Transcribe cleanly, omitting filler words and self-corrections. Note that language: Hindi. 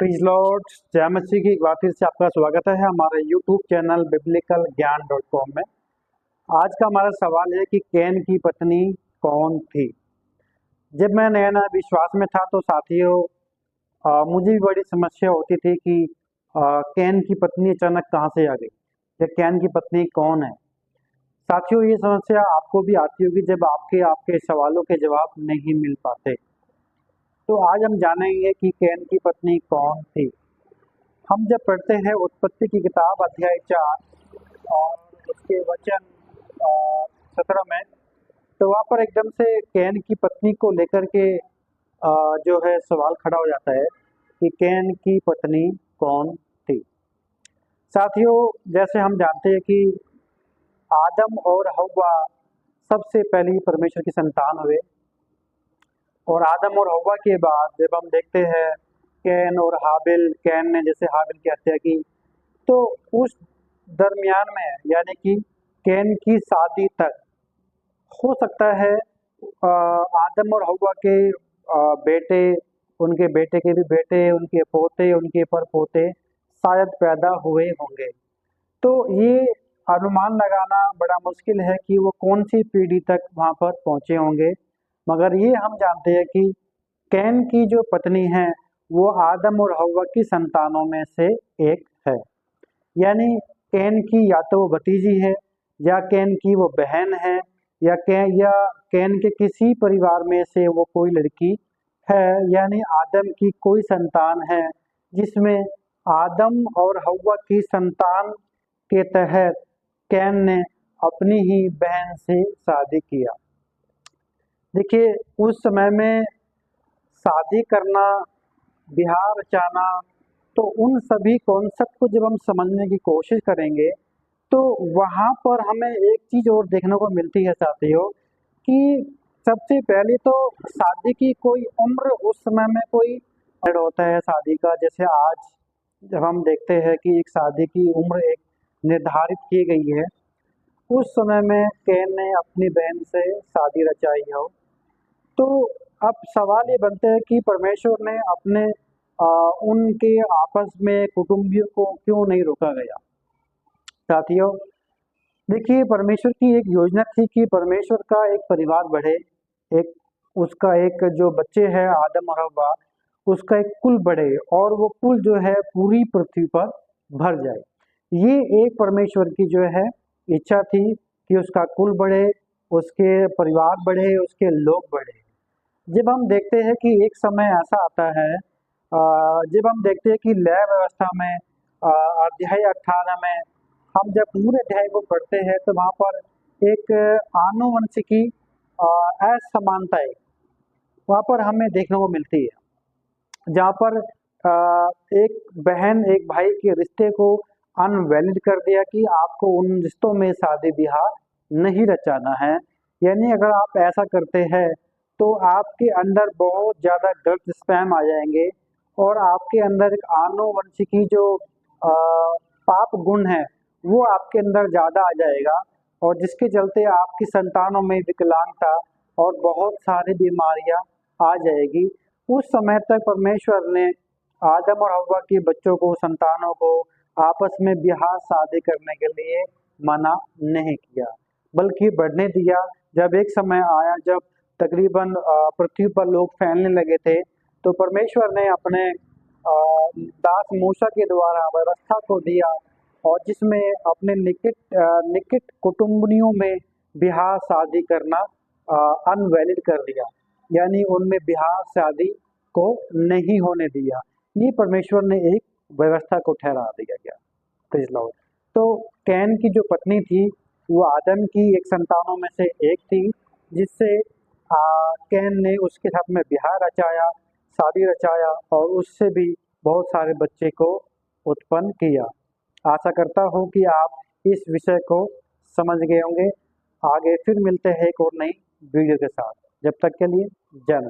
प्रीज लॉर्ड जय मसीह की एक बार फिर से आपका स्वागत है हमारे यूट्यूब चैनल बिब्लिकल ज्ञान.com में। आज का हमारा सवाल है कि कैन की पत्नी कौन थी। जब मैं नया नया विश्वास में था तो साथियों मुझे भी बड़ी समस्या होती थी कि कैन की पत्नी अचानक कहाँ से आ गई या कैन की पत्नी कौन है। साथियों ये समस्या आपको भी आती होगी जब आपके सवालों के जवाब नहीं मिल पाते। तो आज हम जानेंगे कि कैन की पत्नी कौन थी। हम जब पढ़ते हैं उत्पत्ति की किताब अध्याय 4 और उसके वचन 17 में, तो वहाँ पर एकदम से कैन की पत्नी को लेकर के जो है सवाल खड़ा हो जाता है कि कैन की पत्नी कौन थी। साथियों जैसे हम जानते हैं कि आदम और हव्वा सबसे पहली परमेश्वर की संतान हुए, और आदम और हव्वा के बाद जब हम देखते हैं कैन और हाबिल, कैन ने जैसे हाबिल की हत्या की, तो उस दरमियान में यानी कि कैन की शादी तक हो सकता है आदम और हव्वा के बेटे, उनके बेटे के भी बेटे, उनके पोते, उनके परपोते शायद पैदा हुए होंगे। तो ये अनुमान लगाना बड़ा मुश्किल है कि वो कौन सी पीढ़ी तक वहाँ पर पहुँचे होंगे, मगर ये हम जानते हैं कि कैन की जो पत्नी है वो आदम और हव्वा की संतानों में से एक है। यानी कैन की या तो वो भतीजी है या कैन की वो बहन है या कैन के किसी परिवार में से वो कोई लड़की है, यानी आदम की कोई संतान है जिसमें आदम और हव्वा की संतान के तहत कैन ने अपनी ही बहन से शादी किया। देखिए उस समय में शादी करना, ब्याह रचाना, तो उन सभी कॉन्सेप्ट को जब हम समझने की कोशिश करेंगे तो वहाँ पर हमें एक चीज़ और देखने को मिलती है साथियों कि सबसे पहले तो शादी की कोई उम्र उस समय में कोई ऐड होता है शादी का। जैसे आज जब हम देखते हैं कि एक शादी की उम्र एक निर्धारित की गई है, उस समय में कैन ने अपनी बहन से शादी रचाई हो। तो अब सवाल ये बनते हैं कि परमेश्वर ने अपने उनके आपस में कुटुंबियों को क्यों नहीं रोका गया। साथियों देखिए परमेश्वर की एक योजना थी कि परमेश्वर का एक परिवार बढ़े, उसका एक जो बच्चे हैं आदम और हव्वा, उसका एक कुल बढ़े और वो कुल जो है पूरी पृथ्वी पर भर जाए। ये एक परमेश्वर की जो है इच्छा थी कि उसका कुल बढ़े, उसके परिवार बढ़े, उसके लोग बढ़े। जब हम देखते हैं कि एक समय ऐसा आता है, जब हम देखते हैं कि लय व्यवस्था में अध्याय 18 में हम जब पूरे अध्याय को पढ़ते हैं तो वहाँ पर एक आनुवंशिकी असमानताएं वहाँ पर हमें देखने को मिलती है, जहाँ पर एक बहन एक भाई के रिश्ते को अनवैलिड कर दिया कि आपको उन रिश्तों में शादी ब्याह नहीं रचाना है। यानी अगर आप ऐसा करते हैं तो आपके अंदर बहुत ज़्यादा गलत स्पैम आ जाएंगे और आपके अंदर एक आनुवंशिकी जो पाप गुण है वो आपके अंदर ज़्यादा आ जाएगा, और जिसके चलते आपकी संतानों में विकलांगता और बहुत सारी बीमारियां आ जाएगी। उस समय तक परमेश्वर ने आदम और हव्वा के बच्चों को, संतानों को आपस में ब्याह शादी करने के लिए मना नहीं किया, बल्कि बढ़ने दिया। जब एक समय आया जब तकरीबन पृथ्वी पर लोग फैलने लगे थे, तो परमेश्वर ने अपने दास मूसा के द्वारा व्यवस्था को दिया, और जिसमें अपने निकट कुटुंबियों में ब्याह शादी करना अनवैलिड कर दिया, यानी उनमें ब्याह शादी को नहीं होने दिया। ये परमेश्वर ने एक व्यवस्था को ठहरा दिया गया। Praise Lord. तो कैन की जो पत्नी थी वो आदम की एक संतानों में से एक थी, जिससे कैन ने उसके साथ में ब्याह रचाया, शादी रचाया और उससे भी बहुत सारे बच्चे को उत्पन्न किया। आशा करता हूँ कि आप इस विषय को समझ गए होंगे। आगे फिर मिलते हैं एक और नई वीडियो के साथ। जब तक के लिए जय हिंद।